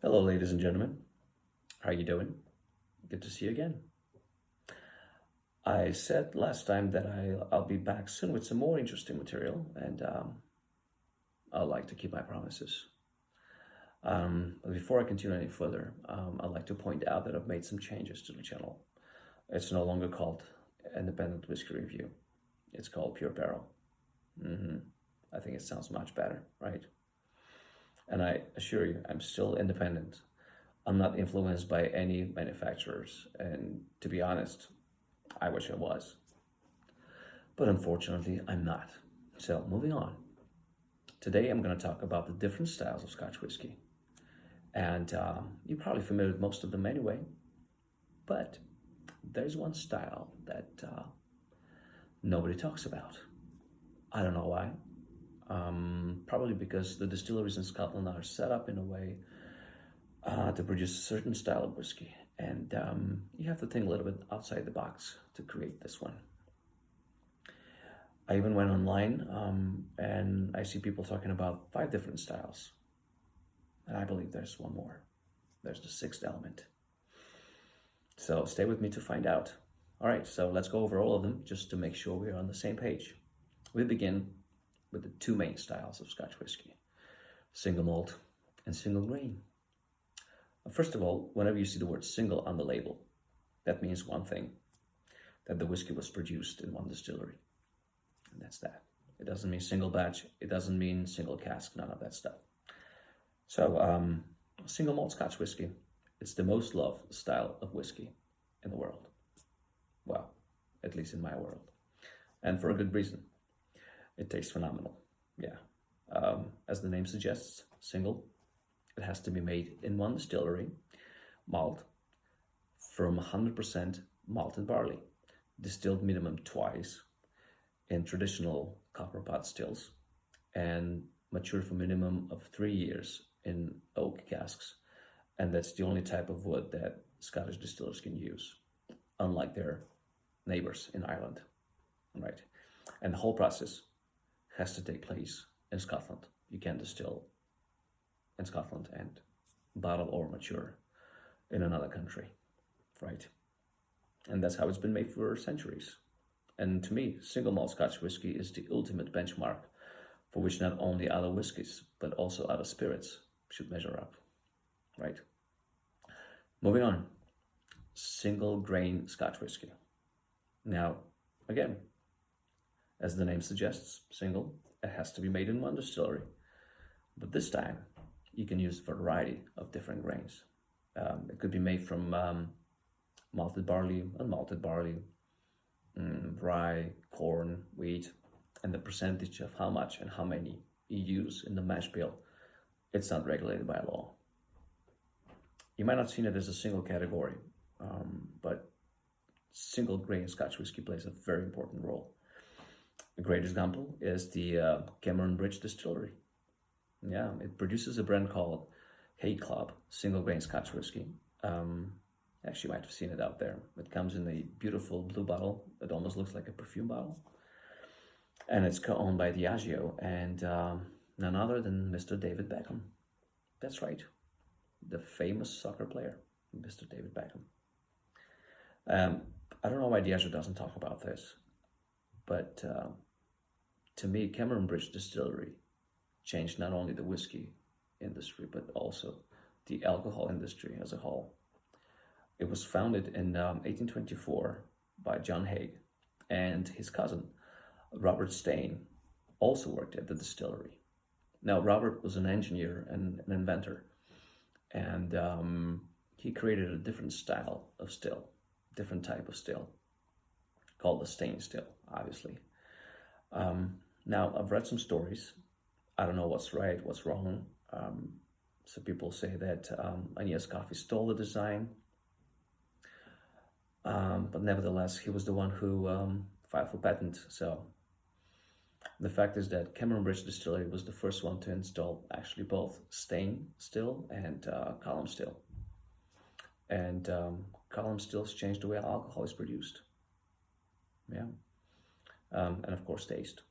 Hello, ladies and gentlemen. How are you doing? Good to see you again. I said last time that I'll be back soon with some more interesting material, and I'd like to keep my promises. But before I continue any further, I'd like to point out that I've made some changes to the channel. It's no longer called Independent Whiskey Review. It's called Pure Barrel. hmm I think it sounds much better, right? And I assure you, I'm still independent. I'm not influenced by any manufacturers, and to be honest, I wish I was. But unfortunately, I'm not. So, moving on. Today, I'm going to talk about the different styles of Scotch whiskey. And you're probably familiar with most of them anyway, but there's one style that nobody talks about. I don't know why. Probably because the distilleries in Scotland are set up in a way to produce a certain style of whiskey. And you have to think a little bit outside the box to create this one. I even went online and I see people talking about five different styles. And I believe there's one more. There's the sixth element. So stay with me to find out. All right, so let's go over all of them just to make sure we're on the same page. We begin with the two main styles of Scotch whiskey, single malt and single grain. First of all, whenever you see the word single on the label, that means one thing, that the whiskey was produced in one distillery. And that's that. It doesn't mean single batch. It doesn't mean single cask, none of that stuff. So, single malt Scotch whiskey, it's the most loved style of whiskey in the world. Well, at least in my world. And for a good reason. It tastes phenomenal. Yeah. As the name suggests, single, it has to be made in one distillery, malt, from 100% malted barley, distilled minimum twice in traditional copper pot stills, and matured for minimum of 3 years in oak casks. And that's the only type of wood that Scottish distillers can use, unlike their neighbors in Ireland. Right? And the whole process has to take place in Scotland. You can't distill in Scotland and bottle or mature in another country, right? And that's how it's been made for centuries. And to me, single malt Scotch whiskey is the ultimate benchmark for which not only other whiskies, but also other spirits should measure up, right? Moving on, single grain Scotch whiskey. Now, again, as the name suggests, single, it has to be made in one distillery. But this time, you can use a variety of different grains. It could be made from malted barley, unmalted barley, rye, corn, wheat, and the percentage of how much and how many you use in the mash bill, it's not regulated by law. You might not have seen it as a single category, but single grain Scotch whiskey plays a very important role. A great example is the Cameron Bridge Distillery. Yeah, it produces a brand called Hay Club single grain Scotch whiskey. Actually, you might have seen it out there. It comes in a beautiful blue bottle that almost looks like a perfume bottle. And it's co-owned by Diageo and none other than Mr. David Beckham. That's right, the famous soccer player, Mr. David Beckham. I don't know why Diageo doesn't talk about this, but to me, Cameron Bridge Distillery changed not only the whiskey industry, but also the alcohol industry as a whole. It was founded in 1824 by John Haig, and his cousin, Robert Stain, also worked at the distillery. Now, Robert was an engineer and an inventor, and he created a different style of still, different type of still, called the Stain still, obviously. Now, I've read some stories. I don't know what's right, what's wrong. So people say that Aeneas Coffey stole the design, but nevertheless, he was the one who filed for patent. So the fact is that Cameron Bridge Distillery was the first one to install actually both stain still and column still. And column stills change the way alcohol is produced. Yeah. And of course, taste.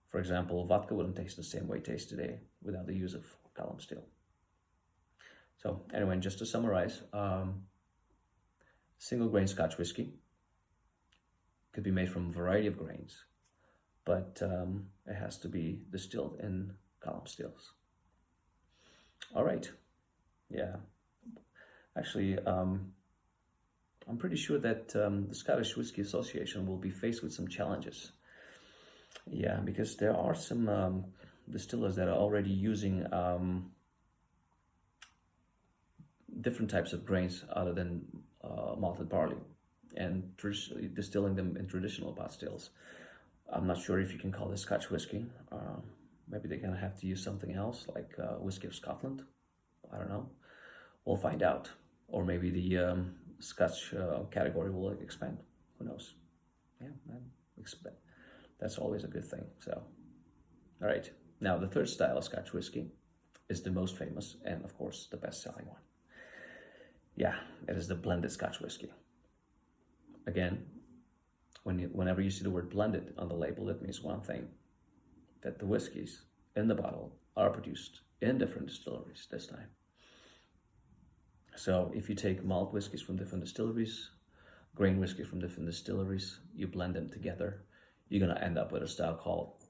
For example, vodka wouldn't taste the same way it tastes today without the use of column still. So anyway, just to summarize, single grain Scotch whiskey could be made from a variety of grains, but it has to be distilled in column stills. All right, yeah. Actually, I'm pretty sure that the Scottish Whisky Association will be faced with some challenges. Yeah, because there are some distillers that are already using different types of grains other than malted barley and traditionally distilling them in traditional pot stills. I'm not sure if you can call this Scotch whiskey. Maybe they're gonna have to use something else like whiskey of Scotland. I don't know. We'll find out. Or maybe the Scotch category will expand. Who knows? Yeah, expect. That's always a good thing. So, all right. Now, the third style of Scotch whiskey is the most famous and, of course, the best-selling one. Yeah, it is the blended Scotch whiskey. Again, whenever you see the word blended on the label, that means one thing, that the whiskeys in the bottle are produced in different distilleries this time. So if you take malt whiskeys from different distilleries, grain whiskey from different distilleries, you blend them together, you're going to end up with a style called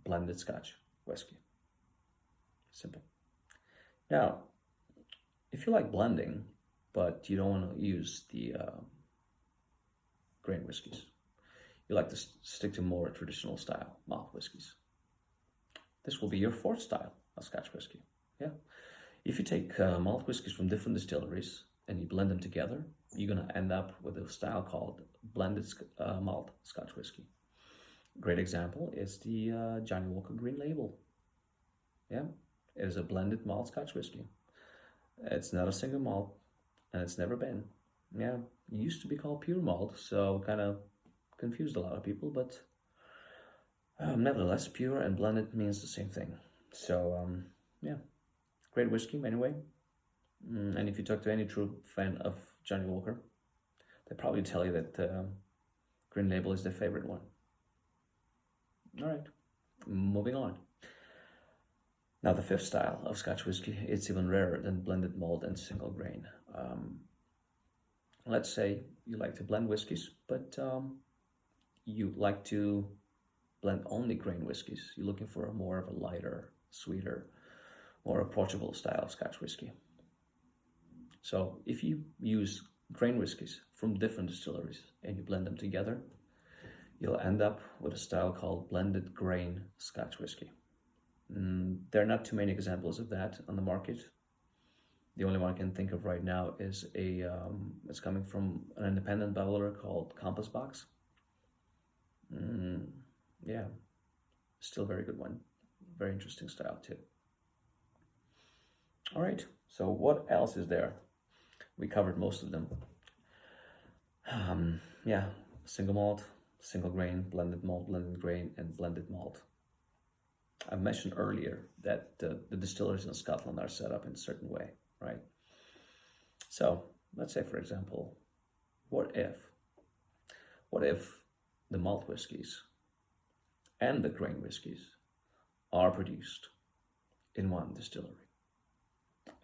blended Scotch whiskey. Simple. Now, if you like blending, but you don't want to use the grain whiskeys, you like to stick to more traditional style malt whiskeys, this will be your fourth style of Scotch whiskey. Yeah. If you take malt whiskeys from different distilleries and you blend them together, you're going to end up with a style called blended malt Scotch whiskey. Great example is the Johnny Walker Green Label. Yeah, it is a blended malt Scotch whiskey. It's not a single malt, and it's never been. Yeah, it used to be called pure malt, so kind of confused a lot of people, but nevertheless, pure and blended means the same thing. So, yeah, great whiskey anyway. And if you talk to any true fan of Johnny Walker, they probably tell you that Green Label is their favorite one. All right, moving on. Now the fifth style of Scotch whiskey, it's even rarer than blended malt and single grain. Let's say you like to blend whiskeys, but you like to blend only grain whiskeys. You're looking for more of a lighter, sweeter, more approachable style of Scotch whiskey. So if you use grain whiskeys from different distilleries and you blend them together, you'll end up with a style called blended grain Scotch whiskey. There are not too many examples of that on the market. The only one I can think of right now is it's coming from an independent bottler called Compass Box. Yeah, still a very good one. Very interesting style too. All right, so what else is there? We covered most of them. Yeah, single malt, single grain, blended malt, blended grain, and blended malt. I mentioned earlier that the distilleries in Scotland are set up in a certain way, right? So let's say, for example, what if the malt whiskies and the grain whiskies are produced in one distillery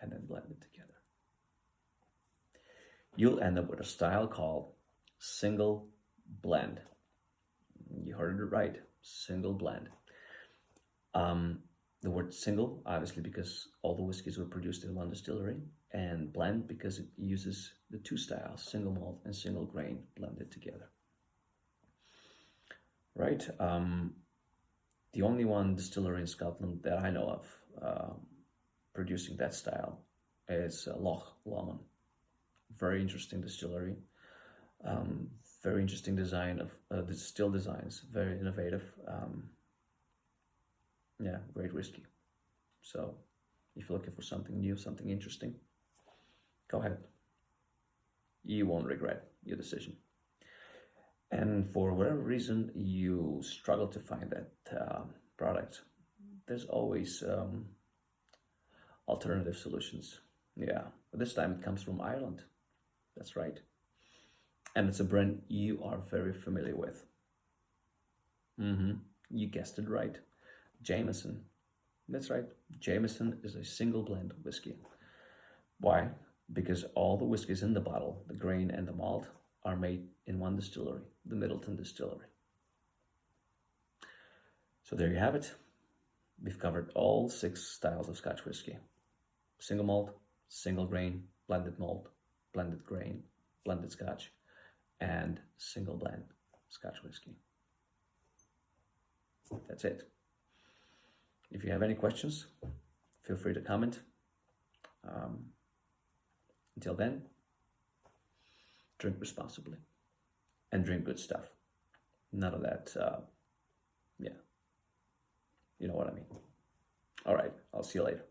and then blended together? You'll end up with a style called single blend. You heard it right, single blend. The word single, obviously, because all the whiskeys were produced in one distillery, and blend because it uses the two styles, single malt and single grain, blended together. Right? The only one distillery in Scotland that I know of producing that style is Loch Lomond. Very interesting distillery. Very interesting design of the still designs, very innovative. Yeah, great whiskey. So if you're looking for something new, something interesting, go ahead. You won't regret your decision. And for whatever reason you struggle to find that product, there's always alternative solutions. Yeah, but this time it comes from Ireland. That's right. And it's a brand you are very familiar with. You guessed it right. Jameson. That's right. Jameson is a single blend whiskey. Why? Because all the whiskeys in the bottle, the grain and the malt, are made in one distillery, the Middleton Distillery. So there you have it. We've covered all 6 styles of Scotch whiskey. Single malt, single grain, blended malt, blended grain, blended Scotch, and single blend Scotch whiskey. That's it. If you have any questions, feel free to comment. Until then, drink responsibly and drink good stuff. None of that, yeah, you know what I mean. All right, I'll see you later.